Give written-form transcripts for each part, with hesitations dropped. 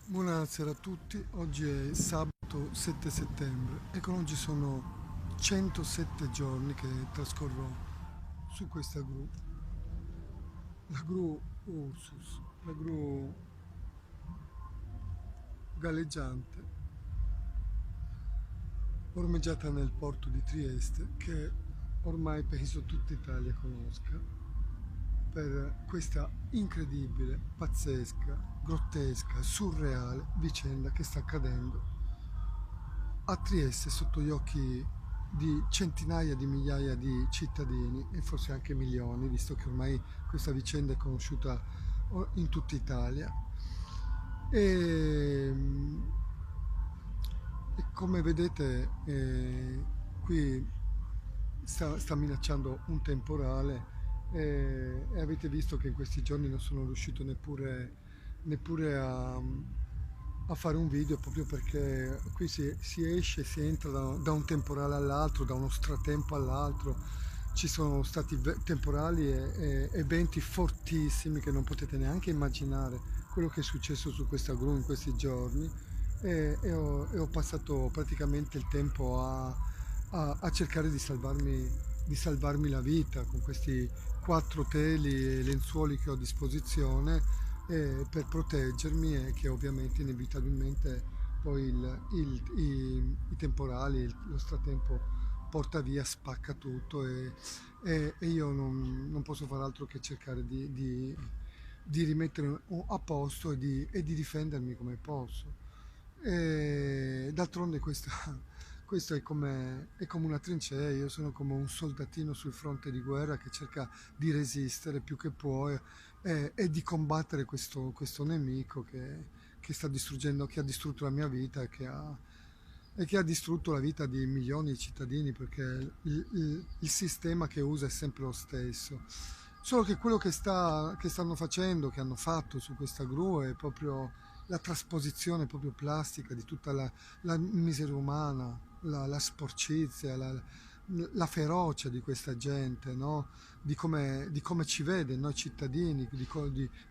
Buonasera a tutti, oggi è sabato 7 settembre e con oggi sono 107 giorni che trascorrò su questa gru, la gru Ursus, la gru galleggiante ormeggiata nel porto di Trieste che ormai penso tutta Italia conosca per questa incredibile, pazzesca, grottesca, surreale vicenda che sta accadendo a Trieste sotto gli occhi di centinaia di migliaia di cittadini e forse anche milioni, visto che ormai questa vicenda è conosciuta in tutta Italia. E, e come vedete qui sta minacciando un temporale e avete visto che in questi giorni non sono riuscito neppure a fare un video proprio perché qui si esce, si entra da un temporale all'altro, da uno stratempo all'altro. Ci sono stati temporali e venti fortissimi che non potete neanche immaginare quello che è successo su questa gru in questi giorni e ho passato praticamente il tempo a cercare di salvarmi la vita con questi quattro teli e lenzuoli che ho a disposizione per proteggermi e che ovviamente inevitabilmente poi i temporali, lo stratempo porta via, spacca tutto e io non posso fare altro che cercare di rimettere a posto e di difendermi come posso. E d'altronde questo è come una trincea, io sono come un soldatino sul fronte di guerra che cerca di resistere più che può e di combattere questo nemico che sta distruggendo, che ha distrutto la mia vita e che ha distrutto la vita di milioni di cittadini perché il sistema che usa è sempre lo stesso. Solo che quello che stanno facendo, che hanno fatto su questa gru è proprio la trasposizione proprio plastica di tutta la miseria umana, la sporcizia, la ferocia di questa gente, no? Di come ci vede noi cittadini,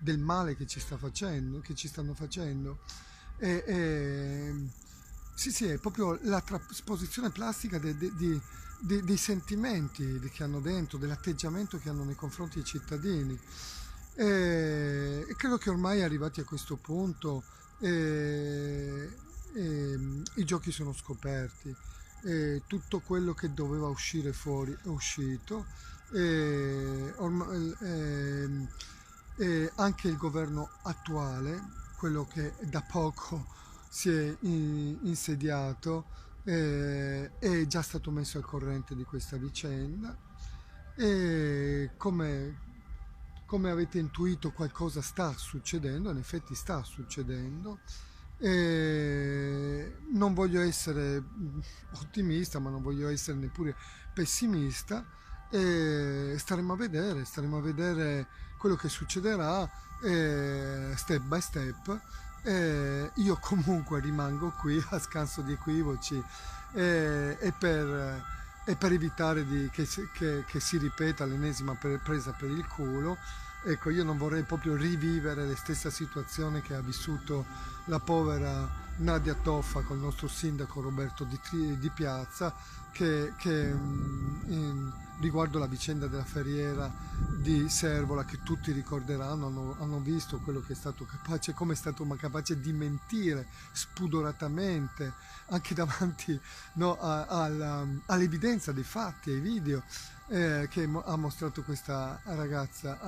del male che ci sta facendo, che ci stanno facendo. E sì, sì, è proprio la trasposizione plastica dei sentimenti che hanno dentro, dell'atteggiamento che hanno nei confronti dei cittadini. E credo che ormai arrivati a questo punto i giochi sono scoperti, tutto quello che doveva uscire fuori è uscito, anche il governo attuale, quello che da poco si è insediato, è già stato messo al corrente di questa vicenda e come avete intuito qualcosa sta succedendo, in effetti sta succedendo. E non voglio essere ottimista, ma non voglio essere neppure pessimista. E staremo a vedere quello che succederà step by step. Io comunque rimango qui a scanso di equivoci e per evitare che si ripeta l'ennesima presa per il culo. Ecco, io non vorrei proprio rivivere la stessa situazione che ha vissuto la povera Nadia Toffa con il nostro sindaco Roberto di Piazza, riguardo la vicenda della ferriera di Servola, che tutti ricorderanno, hanno visto quello che è stato capace, come è stato capace di mentire spudoratamente anche davanti, no, all'evidenza dei fatti, ai video che ha mostrato questa ragazza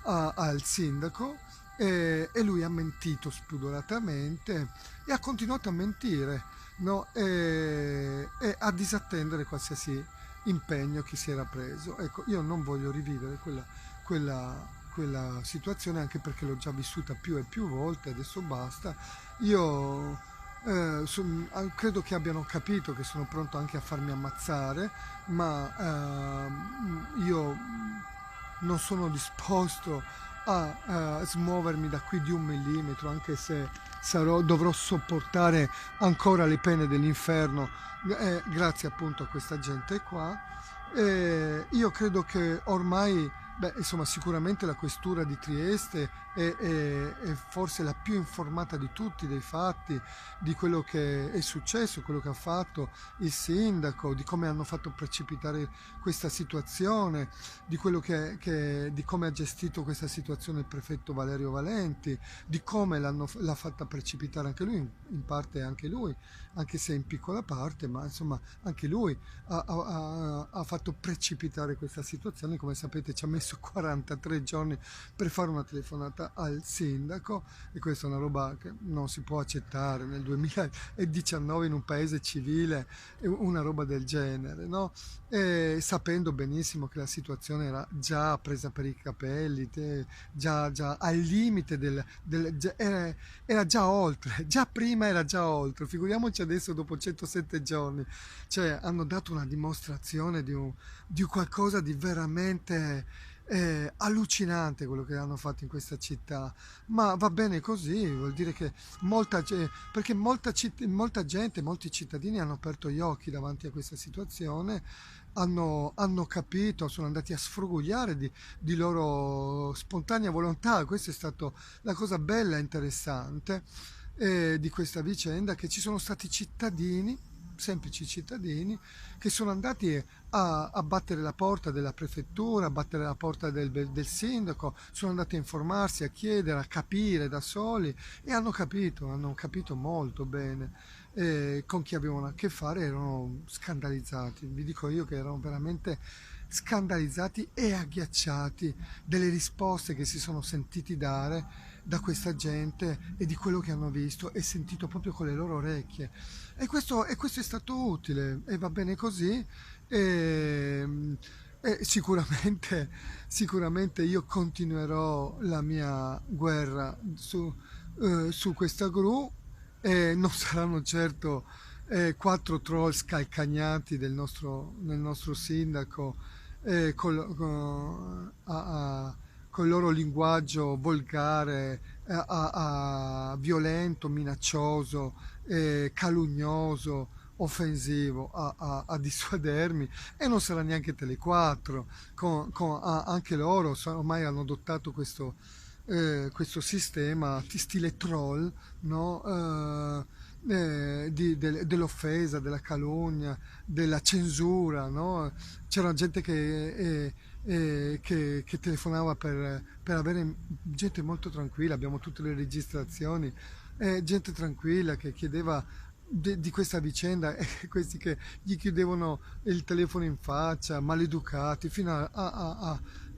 al sindaco e lui ha mentito spudoratamente e ha continuato a mentire, no? E a disattendere qualsiasi impegno che si era preso. Ecco, io non voglio rivivere quella situazione anche perché l'ho già vissuta più e più volte, adesso basta. Io credo che abbiano capito che sono pronto anche a farmi ammazzare, ma io non sono disposto a smuovermi da qui di un millimetro, anche se dovrò sopportare ancora le pene dell'inferno grazie appunto a questa gente qua. Io credo che ormai Beh, insomma, sicuramente la questura di Trieste è forse la più informata di tutti dei fatti, di quello che è successo, quello che ha fatto il sindaco, di come hanno fatto precipitare questa situazione, di quello di come ha gestito questa situazione il prefetto Valerio Valenti, di come l'ha fatta precipitare anche lui, in parte anche lui, anche se in piccola parte, ma insomma anche lui ha fatto precipitare questa situazione. Come sapete ci ha messo 43 giorni per fare una telefonata al sindaco, e questa è una roba che non si può accettare nel 2019 in un paese civile, una roba del genere, no? E sapendo benissimo che la situazione era già presa per i capelli, già al limite era già oltre, già prima era già oltre, figuriamoci adesso dopo 107 giorni. Cioè hanno dato una dimostrazione di qualcosa di veramente allucinante, quello che hanno fatto in questa città. Ma va bene così, vuol dire che perché molta gente, molti cittadini hanno aperto gli occhi davanti a questa situazione, hanno capito, sono andati a sfrugugliare di loro spontanea volontà. Questa è stata la cosa bella e interessante di questa vicenda, che ci sono stati cittadini, semplici cittadini, che sono andati a battere la porta della prefettura, a battere la porta del sindaco, sono andati a informarsi, a chiedere, a capire da soli, e hanno capito molto bene con chi avevano a che fare. Erano scandalizzati, vi dico io che erano veramente scandalizzati e agghiacciati delle risposte che si sono sentiti dare da questa gente e di quello che hanno visto e sentito proprio con le loro orecchie. E questo è stato utile, e va bene così. E, e sicuramente io continuerò la mia guerra su questa gru, e non saranno certo quattro troll scalcagnati nel nostro sindaco, col loro linguaggio volgare, violento, minaccioso, calunnoso, offensivo, a dissuadermi. E non sarà neanche Tele4, anche loro ormai hanno adottato questo sistema di stile troll, no? Dell'offesa, della calunnia, della censura, no? C'era gente che telefonava per avere gente molto tranquilla, abbiamo tutte le registrazioni, gente tranquilla che chiedeva di questa vicenda, e questi che gli chiudevano il telefono in faccia, maleducati, fino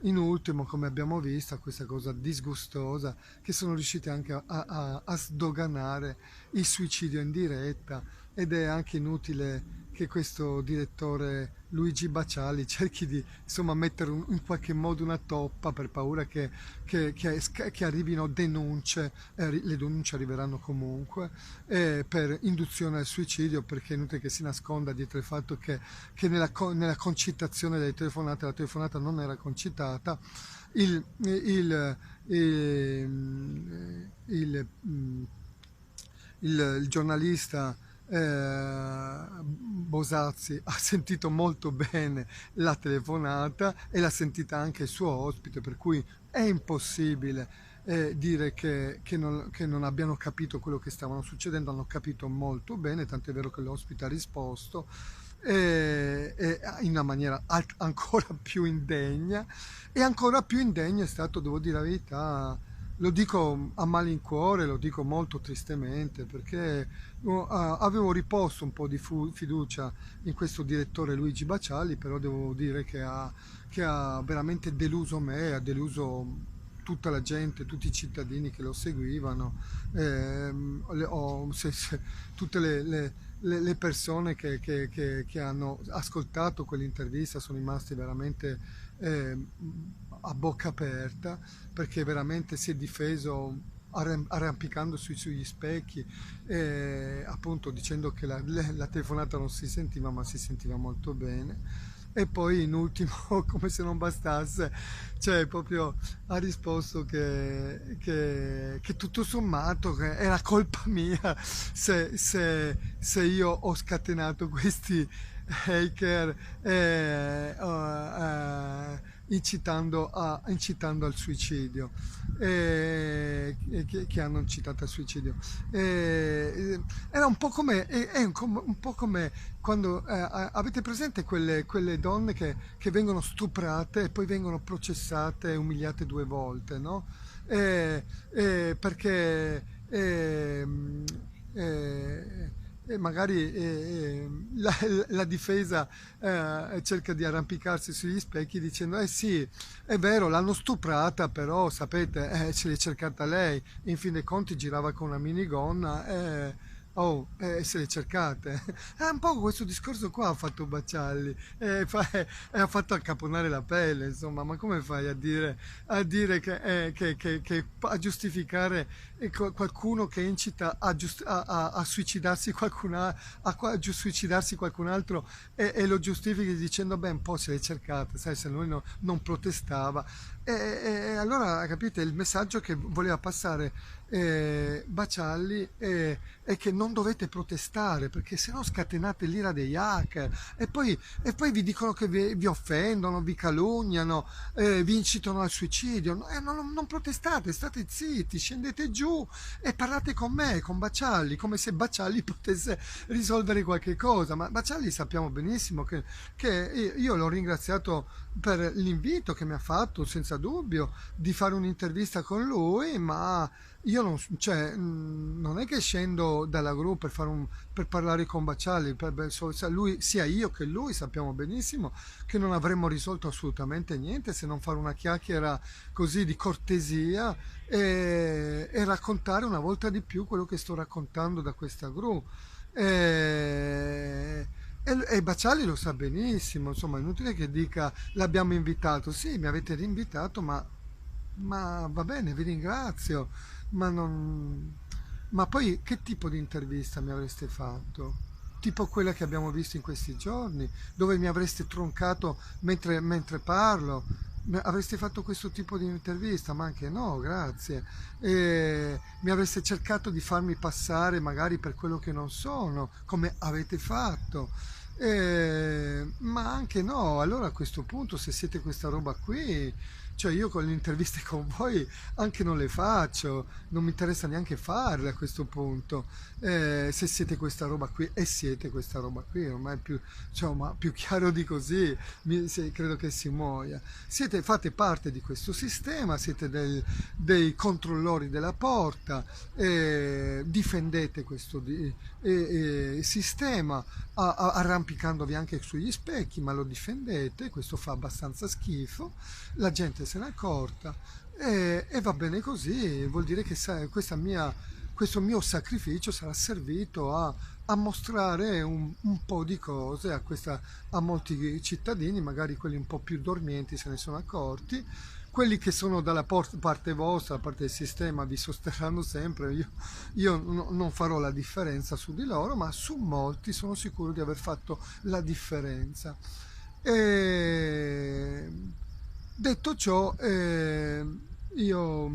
in ultimo, come abbiamo visto, a questa cosa disgustosa, che sono riusciti anche a sdoganare il suicidio in diretta. Ed è anche inutile che questo direttore Luigi Baciali cerchi di, insomma, mettere in qualche modo una toppa, per paura che arrivino denunce. Le denunce arriveranno comunque, per induzione al suicidio, perché è inutile che si nasconda dietro il fatto che nella concitazione delle telefonate la telefonata non era concitata. Il, il, il, il, il giornalista Bosazzi ha sentito molto bene la telefonata, e l'ha sentita anche il suo ospite, per cui è impossibile dire che non abbiano capito quello che stavano succedendo. Hanno capito molto bene, tant'è vero che l'ospite ha risposto in una maniera ancora più indegna. E ancora più indegno è stato, devo dire la verità, lo dico a malincuore, lo dico molto tristemente, perché avevo riposto un po' di fiducia in questo direttore Luigi Baciali, però devo dire che ha veramente deluso me, ha deluso tutta la gente, tutti i cittadini che lo seguivano, tutte le persone che hanno ascoltato quell'intervista sono rimasti veramente a bocca aperta, perché veramente si è difeso arrampicandosi sugli specchi, appunto dicendo che la telefonata non si sentiva, ma si sentiva molto bene. E poi in ultimo, come se non bastasse, cioè proprio ha risposto che tutto sommato che era colpa mia se io ho scatenato questi hacker incitando al suicidio, che hanno incitato al suicidio. Era un po' come, un po' come quando avete presente quelle donne che vengono stuprate e poi vengono processate e umiliate due volte, no? Perché e magari la difesa cerca di arrampicarsi sugli specchi dicendo eh sì, è vero, l'hanno stuprata, però sapete, ce l'è cercata lei, in fin dei conti girava con una minigonna, se le cercate. È un po' questo discorso qua ha fatto Baccialli, e ha fatto accaponare la pelle, insomma, ma come fai a dire a giustificare qualcuno che incita a suicidarsi suicidarsi qualcun altro e lo giustifichi dicendo beh un po' se l'è cercata, sai, se lui non protestava e allora capite il messaggio che voleva passare Baccialli è che non dovete protestare perché sennò scatenate l'ira degli hacker e poi vi dicono che vi offendono, vi calunniano, vi incitano al suicidio. No, non protestate, state zitti, scendete giù e parlate con me, con Baccialli, come se Baccialli potesse risolvere qualche cosa. Ma Baccialli sappiamo benissimo che io l'ho ringraziato per l'invito che mi ha fatto, senza dubbio, di fare un'intervista con lui, ma io non è che scendo dalla gru per parlare con Baccialli, sia io che lui sappiamo benissimo che non avremmo risolto assolutamente niente se non fare una chiacchiera così di cortesia e raccontare una volta di più quello che sto raccontando da questa gru. E Bacciali lo sa benissimo, insomma, è inutile che dica l'abbiamo invitato. Sì, mi avete rinvitato, ma va bene, vi ringrazio, ma non... Ma poi che tipo di intervista mi avreste fatto? Tipo quella che abbiamo visto in questi giorni, dove mi avreste troncato mentre parlo? Avreste fatto questo tipo di intervista? Ma anche no, grazie. Mi avreste cercato di farmi passare magari per quello che non sono, come avete fatto. Ma anche no, allora a questo punto se siete questa roba qui, cioè io con le interviste con voi anche non le faccio, non mi interessa neanche farle a questo punto. Se siete questa roba qui e siete questa roba qui, ormai più, cioè, ma più chiaro di così credo che si muoia. Fate parte di questo sistema, siete dei controllori della porta, difendete questo sistema arrampicandovi anche sugli specchi, ma lo difendete, questo fa abbastanza schifo, la gente se n'è accorta e va bene così, vuol dire che questo mio sacrificio sarà servito a mostrare un po' di cose a molti cittadini, magari quelli un po' più dormienti se ne sono accorti, quelli che sono dalla parte vostra, la parte del sistema, vi sosterranno sempre, io non farò la differenza su di loro, ma su molti sono sicuro di aver fatto la differenza. E detto ciò, io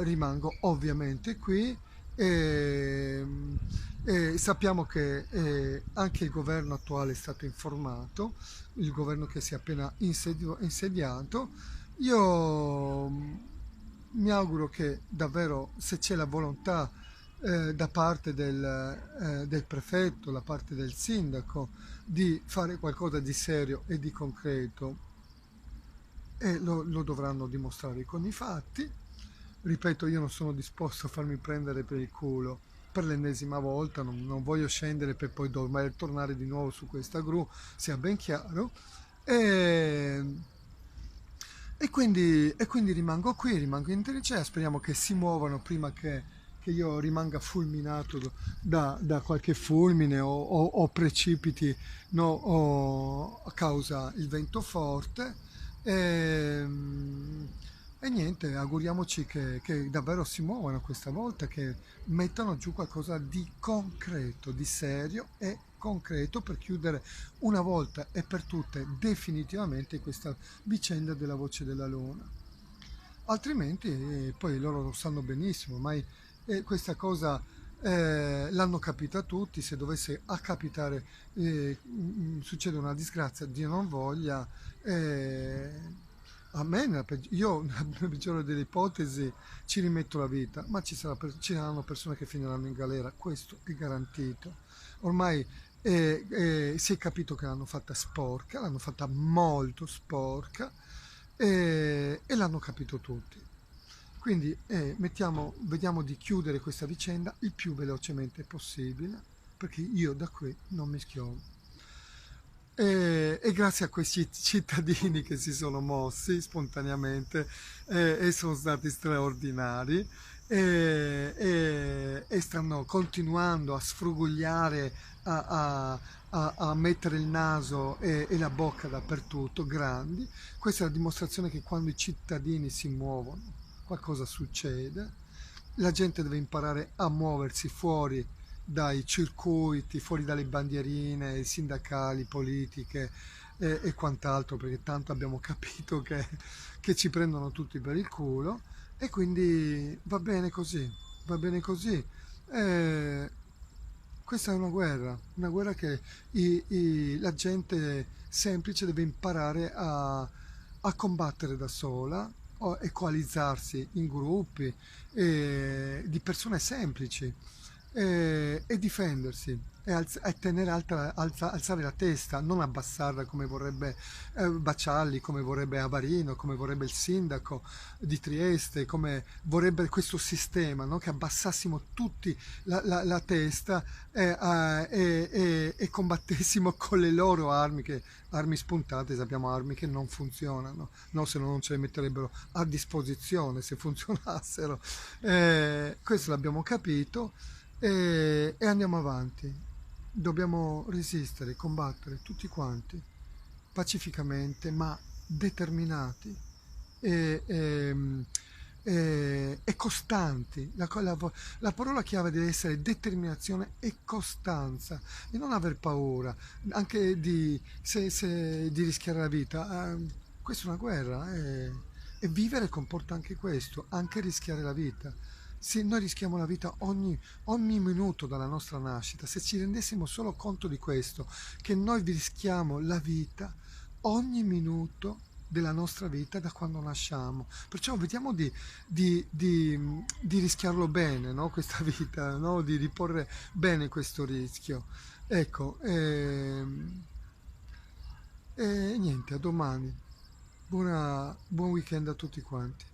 rimango ovviamente qui e, e sappiamo che anche il governo attuale è stato informato, il governo che si è appena insediato. Io mi auguro che davvero se c'è la volontà da parte del prefetto, da parte del sindaco, di fare qualcosa di serio e di concreto e lo dovranno dimostrare con i fatti. Ripeto, io non sono disposto a farmi prendere per il culo per l'ennesima volta, non voglio scendere per poi dover tornare di nuovo su questa gru, sia ben chiaro. E, e quindi rimango qui, rimango in trincea, speriamo che si muovano prima che io rimanga fulminato da qualche fulmine o precipiti, no, a causa il vento forte. E, e niente, auguriamoci che davvero si muovano questa volta, che mettano giù qualcosa di concreto, di serio e concreto per chiudere una volta e per tutte definitivamente questa vicenda della Voce della Luna. Altrimenti, poi loro lo sanno benissimo, ormai questa cosa l'hanno capita tutti, se dovesse accapitare, succede una disgrazia, Dio non voglia, a me, io nella peggiore delle ipotesi ci rimetto la vita, ma ci saranno persone che finiranno in galera, questo è garantito. Ormai si è capito che l'hanno fatta sporca, l'hanno fatta molto sporca e l'hanno capito tutti. Quindi vediamo di chiudere questa vicenda il più velocemente possibile, perché io da qui non mi schiovo. E grazie a questi cittadini che si sono mossi spontaneamente e sono stati straordinari e stanno continuando a sfrugugliare, a mettere il naso e la bocca dappertutto, grandi. Questa è la dimostrazione che quando i cittadini si muovono qualcosa succede, la gente deve imparare a muoversi fuori dai circuiti, fuori dalle bandierine sindacali, politiche e quant'altro, perché tanto abbiamo capito che ci prendono tutti per il culo e quindi va bene così. Eh, Questa è una guerra che la gente semplice deve imparare a combattere da sola e coalizzarsi in gruppi di persone semplici e difendersi e tenere alzare la testa, non abbassarla come vorrebbe Bacialli, come vorrebbe Avarino, come vorrebbe il sindaco di Trieste, come vorrebbe questo sistema, no? Che abbassassimo tutti la testa e combattessimo con le loro armi, che armi spuntate, sappiamo armi che non funzionano, no? Se no non ce le metterebbero a disposizione se funzionassero. Questo l'abbiamo capito e andiamo avanti. Dobbiamo resistere, combattere tutti quanti, pacificamente ma determinati e, e- e costanti. La parola chiave deve essere determinazione e costanza e non aver paura anche di rischiare la vita. Questa è una guerra e vivere comporta anche questo, anche rischiare la vita. Se noi rischiamo la vita ogni minuto dalla nostra nascita, se ci rendessimo solo conto di questo, che noi rischiamo la vita ogni minuto della nostra vita da quando nasciamo. Perciò vediamo di rischiarlo bene, no? Questa vita, no? Di riporre bene questo rischio. Ecco, e niente, a domani. Buon weekend a tutti quanti.